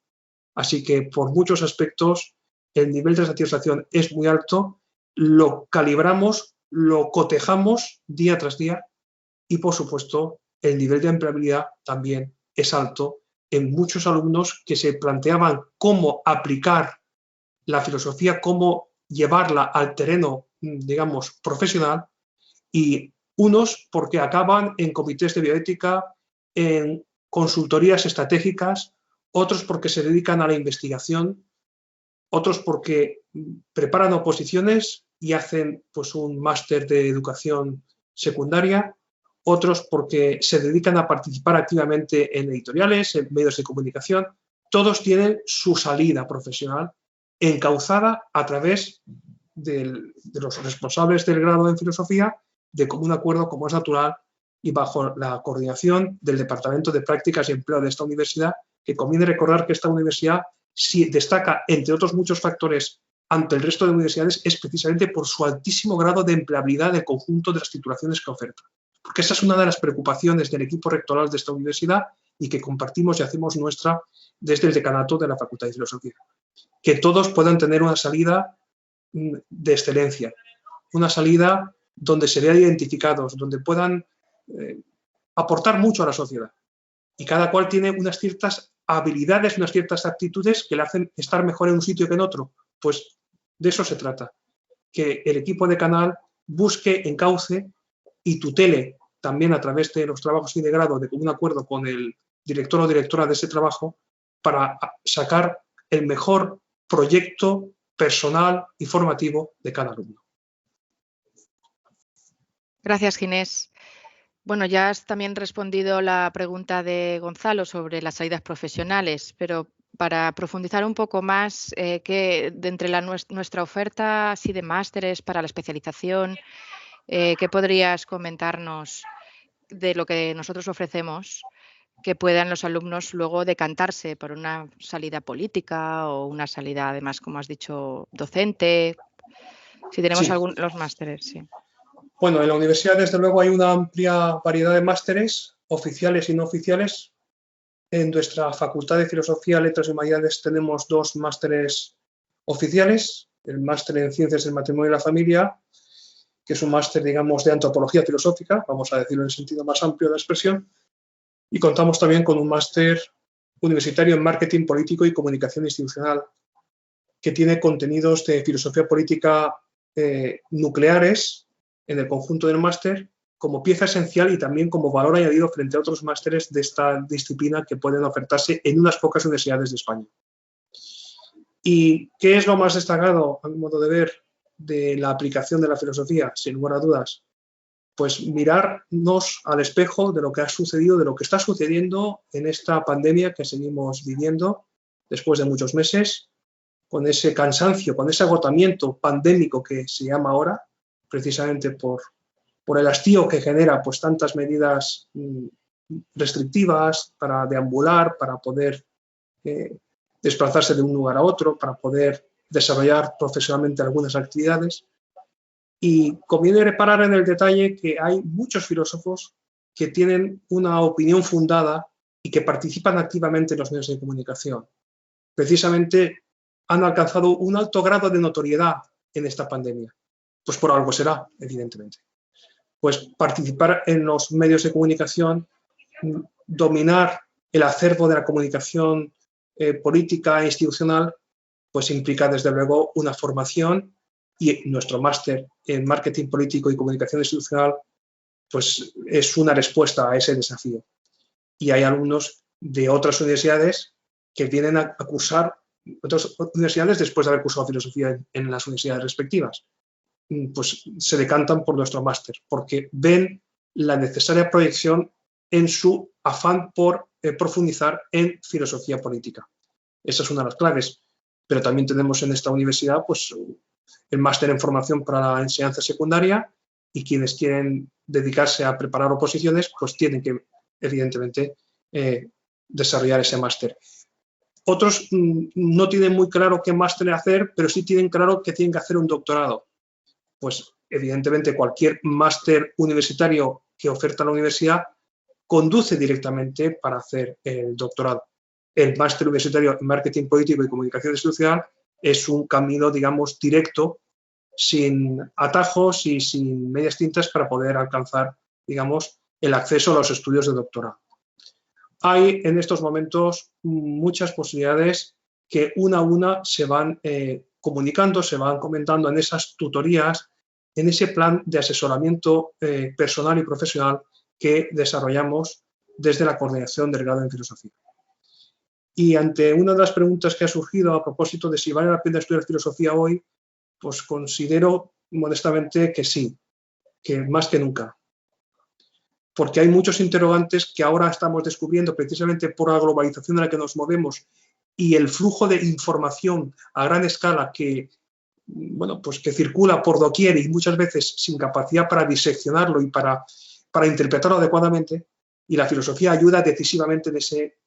Así que por muchos aspectos el nivel de satisfacción es muy alto, lo calibramos, lo cotejamos día tras día y por supuesto el nivel de empleabilidad también es alto en muchos alumnos que se planteaban cómo aplicar la filosofía, cómo llevarla al terreno, digamos, profesional, y unos porque acaban en comités de bioética, en consultorías estratégicas, otros porque se dedican a la investigación, otros porque preparan oposiciones y hacen pues, un máster de educación secundaria, otros porque se dedican a participar activamente en editoriales, en medios de comunicación. Todos tienen su salida profesional encauzada a través de los responsables del grado en filosofía, de común acuerdo, como es natural, y bajo la coordinación del Departamento de Prácticas y Empleo de esta universidad, que conviene recordar que esta universidad si destaca, entre otros muchos factores, ante el resto de universidades, es precisamente por su altísimo grado de empleabilidad del conjunto de las titulaciones que oferta. Porque esa es una de las preocupaciones del equipo rectoral de esta universidad y que compartimos y hacemos nuestra desde el decanato de la Facultad de Filosofía. Que todos puedan tener una salida de excelencia, una salida donde se vean identificados, donde puedan aportar mucho a la sociedad. Y cada cual tiene unas ciertas habilidades, unas ciertas aptitudes que le hacen estar mejor en un sitio que en otro. Pues de eso se trata, que el equipo de Canal busque, encauce y tutele también a través de los trabajos de grado de común acuerdo con el director o directora de ese trabajo para sacar el mejor proyecto personal y formativo de cada alumno. Gracias, Ginés. Bueno, ya has también respondido la pregunta de Gonzalo sobre las salidas profesionales, pero para profundizar un poco más, que de entre nuestra oferta así de másteres para la especialización, ¿qué podrías comentarnos de lo que nosotros ofrecemos que puedan los alumnos luego decantarse por una salida política o una salida, además, como has dicho, docente? Si tenemos los másteres, sí. Bueno, en la universidad, desde luego, hay una amplia variedad de másteres, oficiales y no oficiales. En nuestra Facultad de Filosofía, Letras y Humanidades tenemos 2 másteres oficiales, el máster en Ciencias del Matrimonio y la Familia, que es un máster, digamos, de antropología filosófica, vamos a decirlo en el sentido más amplio de la expresión, y contamos también con un máster universitario en Marketing Político y Comunicación Institucional, que tiene contenidos de filosofía política nucleares en el conjunto del máster como pieza esencial y también como valor añadido frente a otros másteres de esta disciplina que pueden ofertarse en unas pocas universidades de España. ¿Y qué es lo más destacado, a mi modo de ver, de la aplicación de la filosofía? Sin lugar a dudas, pues mirarnos al espejo de lo que ha sucedido, de lo que está sucediendo en esta pandemia que seguimos viviendo después de muchos meses, con ese cansancio, con ese agotamiento pandémico que se llama ahora, precisamente por el hastío que genera pues tantas medidas restrictivas para deambular, para poder desplazarse de un lugar a otro, para poder desarrollar profesionalmente algunas actividades. Y conviene reparar en el detalle que hay muchos filósofos que tienen una opinión fundada y que participan activamente en los medios de comunicación. Precisamente han alcanzado un alto grado de notoriedad en esta pandemia. Pues por algo será, evidentemente. Pues participar en los medios de comunicación, dominar el acervo de la comunicación política e institucional, pues implica desde luego una formación, y nuestro máster en Marketing Político y Comunicación Institucional pues es una respuesta a ese desafío. Y hay alumnos de otras universidades que vienen a cursar otras universidades después de haber cursado filosofía en las universidades respectivas. Pues se decantan por nuestro máster, porque ven la necesaria proyección en su afán por profundizar en filosofía política. Esa es una de las claves, pero también tenemos en esta universidad pues, el máster en formación para la enseñanza secundaria, y quienes quieren dedicarse a preparar oposiciones pues tienen que, evidentemente, desarrollar ese máster. Otros no tienen muy claro qué máster hacer, pero sí tienen claro que tienen que hacer un doctorado. Pues evidentemente cualquier máster universitario que oferta la universidad conduce directamente para hacer el doctorado. el máster universitario en marketing político y comunicación institucional es un camino, digamos, directo, sin atajos y sin medias tintas para poder alcanzar, digamos, el acceso a los estudios de doctorado. Hay en estos momentos muchas posibilidades que una a una se van comunicando, se van comentando en esas tutorías, en ese plan de asesoramiento personal y profesional que desarrollamos desde la coordinación del grado en filosofía. Y ante una de las preguntas que ha surgido a propósito de si vale la pena estudiar filosofía hoy, pues considero modestamente que sí, que más que nunca. Porque hay muchos interrogantes que ahora estamos descubriendo precisamente por la globalización en la que nos movemos y el flujo de información a gran escala que, bueno, pues que circula por doquier y muchas veces sin capacidad para diseccionarlo y para interpretarlo adecuadamente, y la filosofía ayuda decisivamente en ese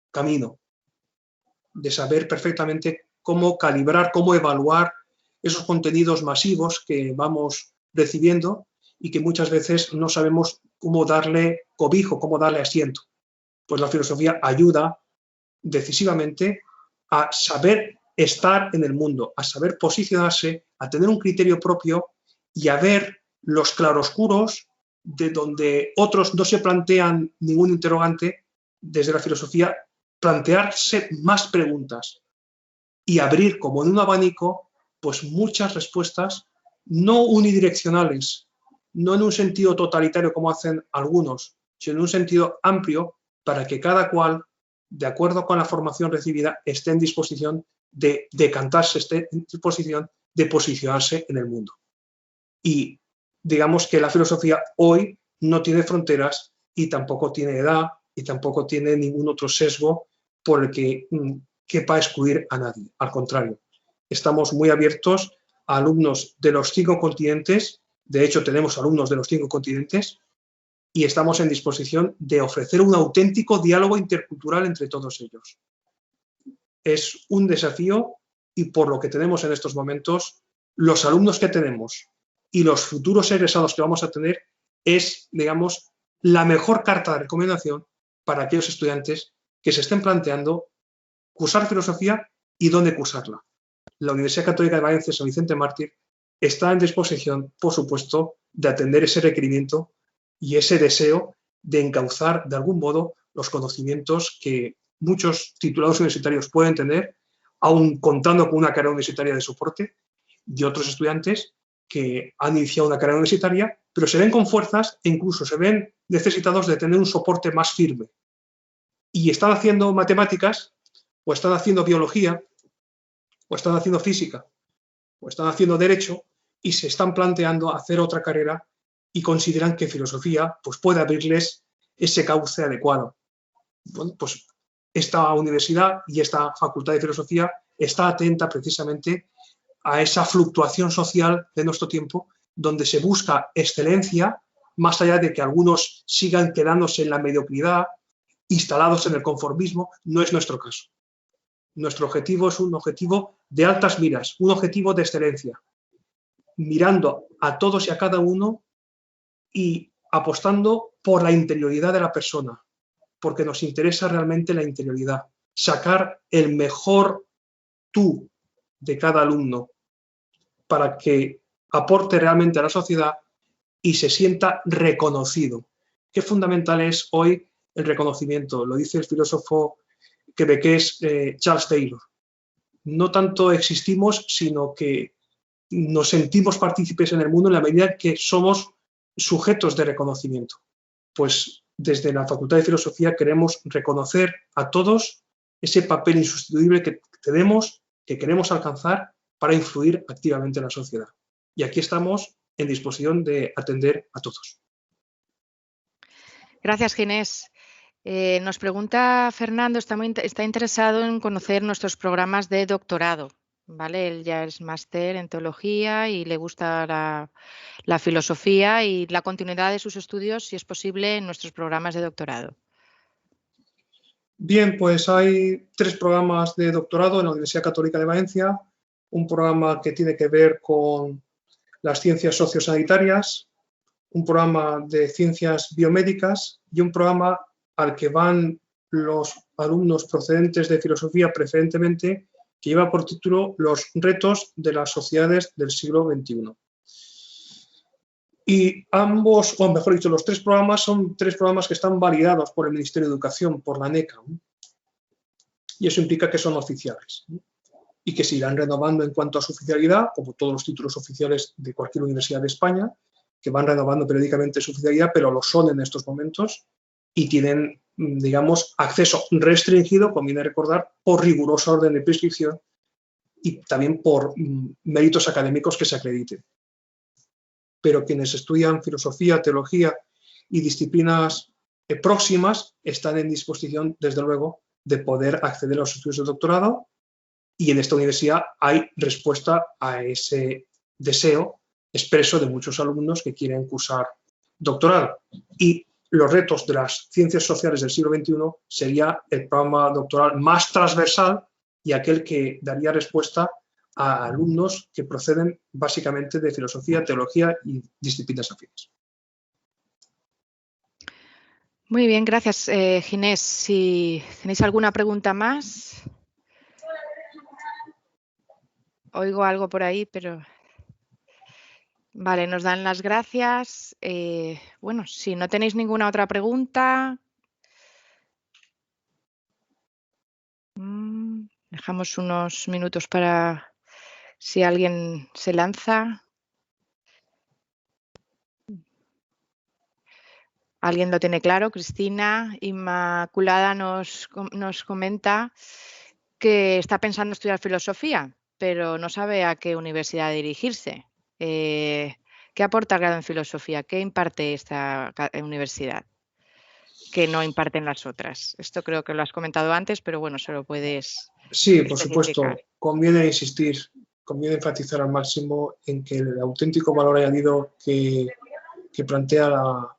camino, de saber perfectamente cómo calibrar, cómo evaluar esos contenidos masivos que vamos recibiendo y que muchas veces no sabemos cómo darle cobijo, cómo darle asiento. Pues la filosofía ayuda decisivamente a saber estar en el mundo, a saber posicionarse, a tener un criterio propio y a ver los claroscuros de donde otros no se plantean ningún interrogante. Desde la filosofía, plantearse más preguntas y abrir como en un abanico pues muchas respuestas no unidireccionales, no en un sentido totalitario como hacen algunos, sino en un sentido amplio para que cada cual, de acuerdo con la formación recibida, esté en disposición de decantarse, esté en disposición de posicionarse en el mundo. Y digamos que la filosofía hoy no tiene fronteras y tampoco tiene edad y tampoco tiene ningún otro sesgo por el que quepa excluir a nadie. Al contrario, estamos muy abiertos a alumnos de los 5 continentes. De hecho, tenemos alumnos de los 5 continentes y estamos en disposición de ofrecer un auténtico diálogo intercultural entre todos ellos. Es un desafío y por lo que tenemos en estos momentos, los alumnos que tenemos y los futuros egresados que vamos a tener es, digamos, la mejor carta de recomendación para aquellos estudiantes que se estén planteando cursar filosofía y dónde cursarla. La Universidad Católica de Valencia San Vicente Mártir está en disposición, por supuesto, de atender ese requerimiento y ese deseo de encauzar de algún modo los conocimientos que muchos titulados universitarios pueden tener, aun contando con una carrera universitaria de soporte, y otros estudiantes que han iniciado una carrera universitaria, pero se ven con fuerzas e incluso se ven necesitados de tener un soporte más firme. Y están haciendo matemáticas, o están haciendo biología, o están haciendo física, o están haciendo derecho, y se están planteando hacer otra carrera y consideran que filosofía pues, puede abrirles ese cauce adecuado. Bueno, pues esta universidad y esta facultad de filosofía está atenta precisamente a esa fluctuación social de nuestro tiempo, donde se busca excelencia, más allá de que algunos sigan quedándose en la mediocridad, instalados en el conformismo. No es nuestro caso. Nuestro objetivo es un objetivo de altas miras, un objetivo de excelencia, mirando a todos y a cada uno y apostando por la interioridad de la persona, porque nos interesa realmente la interioridad, sacar el mejor tú de cada alumno para que aporte realmente a la sociedad y se sienta reconocido. Qué fundamental es hoy el reconocimiento, lo dice el filósofo quebequés Charles Taylor. No tanto existimos, sino que nos sentimos partícipes en el mundo en la medida que somos sujetos de reconocimiento. Pues desde la Facultad de Filosofía queremos reconocer a todos ese papel insustituible que tenemos, que queremos alcanzar para influir activamente en la sociedad. Y aquí estamos en disposición de atender a todos. Gracias, Ginés. Nos pregunta Fernando, está interesado en conocer nuestros programas de doctorado. ¿Vale? Él ya es máster en teología y le gusta la filosofía y la continuidad de sus estudios, si es posible, en nuestros programas de doctorado. Bien, pues hay 3 programas de doctorado en la Universidad Católica de Valencia. Un programa que tiene que ver con las ciencias sociosanitarias, un programa de ciencias biomédicas y un programa al que van los alumnos procedentes de filosofía preferentemente, que lleva por título Los retos de las sociedades del siglo XXI. Y ambos, o mejor dicho, los 3 programas son 3 programas que están validados por el Ministerio de Educación, por la NECA, y eso implica que son oficiales y que se irán renovando en cuanto a su oficialidad, como todos los títulos oficiales de cualquier universidad de España, que van renovando periódicamente su oficialidad, pero lo son en estos momentos y tienen, digamos, acceso restringido, conviene recordar, por riguroso orden de prescripción y también por méritos académicos que se acrediten. Pero quienes estudian filosofía, teología y disciplinas próximas están en disposición, desde luego, de poder acceder a los estudios de doctorado, y en esta universidad hay respuesta a ese deseo expreso de muchos alumnos que quieren cursar doctorado. Y los retos de las ciencias sociales del siglo XXI sería el programa doctoral más transversal y aquel que daría respuesta a alumnos que proceden básicamente de filosofía, teología y disciplinas afines. Muy bien, gracias, Ginés. Si tenéis alguna pregunta más. Oigo algo por ahí, pero... Vale, nos dan las gracias. Bueno, si no tenéis ninguna otra pregunta... Dejamos unos minutos para si alguien se lanza. ¿Alguien lo tiene claro? Cristina Inmaculada nos comenta que está pensando estudiar filosofía, pero no sabe a qué universidad dirigirse. ¿Qué aporta el grado en filosofía? ¿Qué imparte esta universidad que no imparten las otras? Esto creo que lo has comentado antes, pero bueno, se lo puedes... Sí, por supuesto. Conviene insistir, conviene enfatizar al máximo en que el auténtico valor añadido que plantea la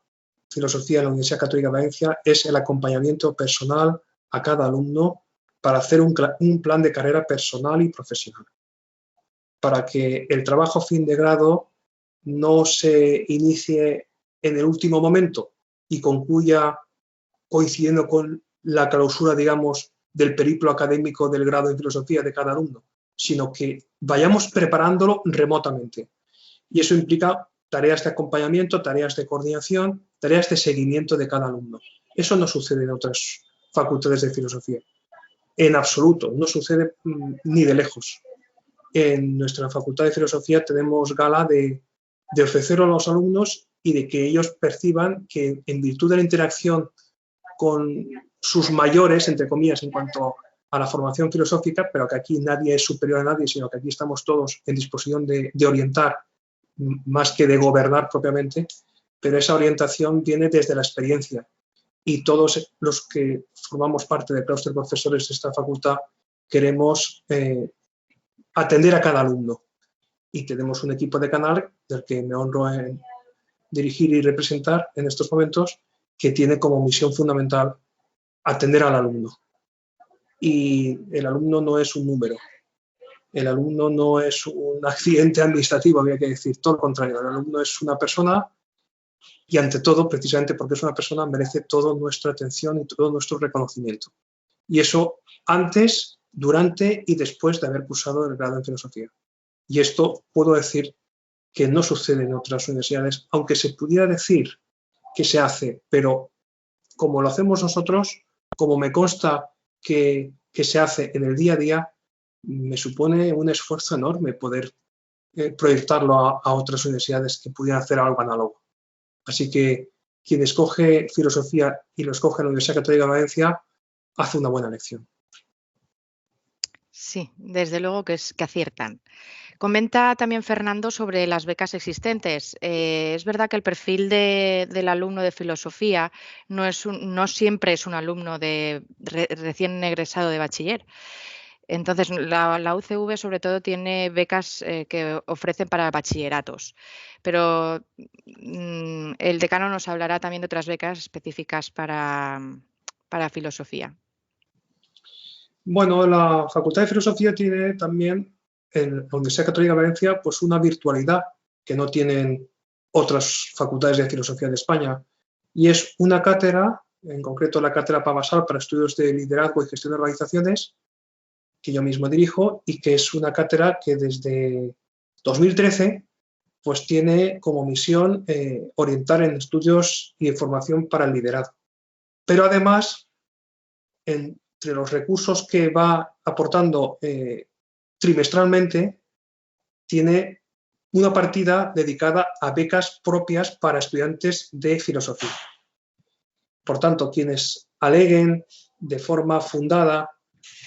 filosofía en la Universidad Católica de Valencia es el acompañamiento personal a cada alumno para hacer un plan de carrera personal y profesional, para que el trabajo fin de grado no se inicie en el último momento y concluya coincidiendo con la clausura, digamos, del periplo académico del grado en filosofía de cada alumno, sino que vayamos preparándolo remotamente. Y eso implica tareas de acompañamiento, tareas de coordinación, tareas de seguimiento de cada alumno. Eso no sucede en otras facultades de filosofía. En absoluto, no sucede ni de lejos. En nuestra facultad de filosofía tenemos gala de ofrecer a los alumnos y de que ellos perciban que en virtud de la interacción con sus mayores, entre comillas, en cuanto a la formación filosófica, pero que aquí nadie es superior a nadie, sino que aquí estamos todos en disposición de orientar más que de gobernar propiamente, pero esa orientación viene desde la experiencia y todos los que formamos parte del claustro de profesores de esta facultad queremos atender a cada alumno y tenemos un equipo de canal del que me honro en dirigir y representar en estos momentos, que tiene como misión fundamental atender al alumno. Y el alumno no es un número, el alumno no es un accidente administrativo, habría que decir, todo lo contrario, el alumno es una persona y ante todo, precisamente porque es una persona, merece toda nuestra atención y todo nuestro reconocimiento. Y eso antes, durante y después de haber cursado el grado en filosofía. Y esto puedo decir que no sucede en otras universidades, aunque se pudiera decir que se hace, pero como lo hacemos nosotros, como me consta que se hace en el día a día, me supone un esfuerzo enorme poder proyectarlo a otras universidades que pudieran hacer algo análogo. Así que quien escoge filosofía y lo escoge en la Universidad Católica de Valencia hace una buena elección. Sí, desde luego que aciertan. Comenta también Fernando sobre las becas existentes. Es verdad que el perfil del alumno de filosofía no siempre es un alumno recién egresado de bachiller. Entonces, la UCV sobre todo tiene becas que ofrecen para bachilleratos, pero el decano nos hablará también de otras becas específicas para filosofía. Bueno, la Facultad de Filosofía tiene también en la Universidad Católica de Valencia pues una virtualidad que no tienen otras facultades de filosofía de España, y es una cátedra en concreto la Cátedra Pavasal para Estudios de Liderazgo y Gestión de Organizaciones, que yo mismo dirijo y que es una cátedra que desde 2013 pues tiene como misión orientar en estudios y formación para el liderazgo. Pero además, entre los recursos que va aportando trimestralmente, tiene una partida dedicada a becas propias para estudiantes de filosofía. Por tanto, quienes aleguen de forma fundada,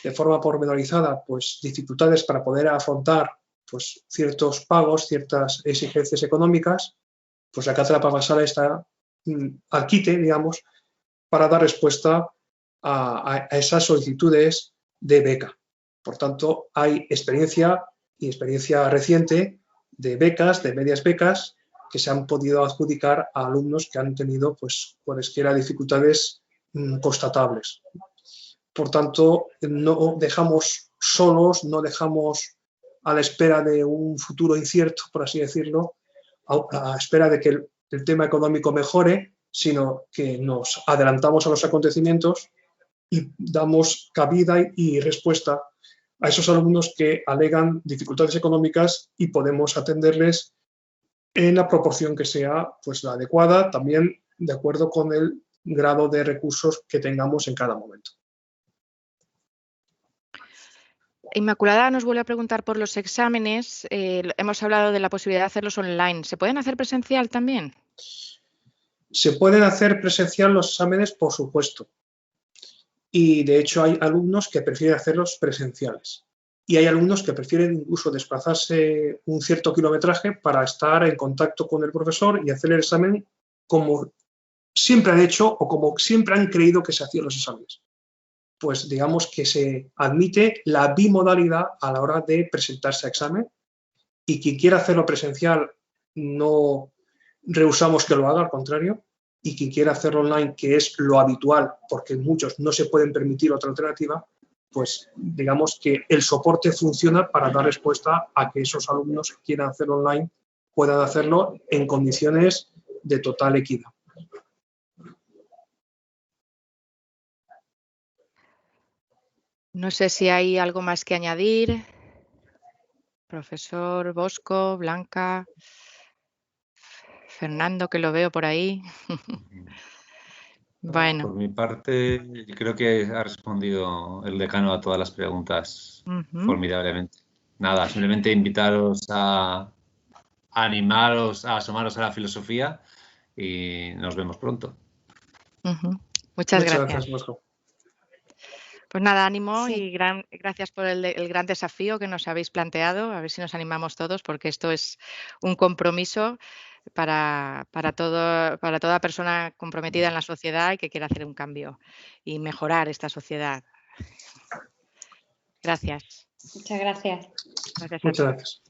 de forma pormenorizada, pues dificultades para poder afrontar pues ciertos pagos, ciertas exigencias económicas, pues la Cátedra Pavasal está al quite, digamos, para dar respuesta a esas solicitudes de beca. Por tanto, hay experiencia y experiencia reciente de becas, de medias becas, que se han podido adjudicar a alumnos que han tenido pues cualesquiera dificultades constatables. Por tanto, no dejamos solos, no dejamos a la espera de un futuro incierto, por así decirlo, a la espera de que el tema económico mejore, sino que nos adelantamos a los acontecimientos y damos cabida y respuesta a esos alumnos que alegan dificultades económicas y podemos atenderles en la proporción que sea pues, la adecuada, también de acuerdo con el grado de recursos que tengamos en cada momento. Inmaculada nos vuelve a preguntar por los exámenes. Hemos hablado de la posibilidad de hacerlos online. ¿Se pueden hacer presencial también? Se pueden hacer presencial los exámenes, por supuesto. Y de hecho hay alumnos que prefieren hacerlos presenciales. Y hay alumnos que prefieren incluso desplazarse un cierto kilometraje para estar en contacto con el profesor y hacer el examen como siempre han hecho o como siempre han creído que se hacían los exámenes. Pues digamos que se admite la bimodalidad a la hora de presentarse a examen y quien quiera hacerlo presencial no rehusamos que lo haga, al contrario, y quien quiera hacerlo online, que es lo habitual, porque muchos no se pueden permitir otra alternativa, pues digamos que el soporte funciona para dar respuesta a que esos alumnos que quieran hacerlo online puedan hacerlo en condiciones de total equidad. No sé si hay algo más que añadir. Profesor Bosco, Blanca, Fernando, que lo veo por ahí. Bueno. Por mi parte, creo que ha respondido el decano a todas las preguntas formidablemente. Nada, simplemente invitaros a animaros, a asomaros a la filosofía y nos vemos pronto. Muchas gracias. Bosco. Pues nada, ánimo Sí. y gracias por el gran desafío que nos habéis planteado. A ver si nos animamos todos, porque esto es un compromiso para toda persona comprometida en la sociedad y que quiera hacer un cambio y mejorar esta sociedad. Gracias. Muchas gracias. Gracias a Muchas todos. gracias.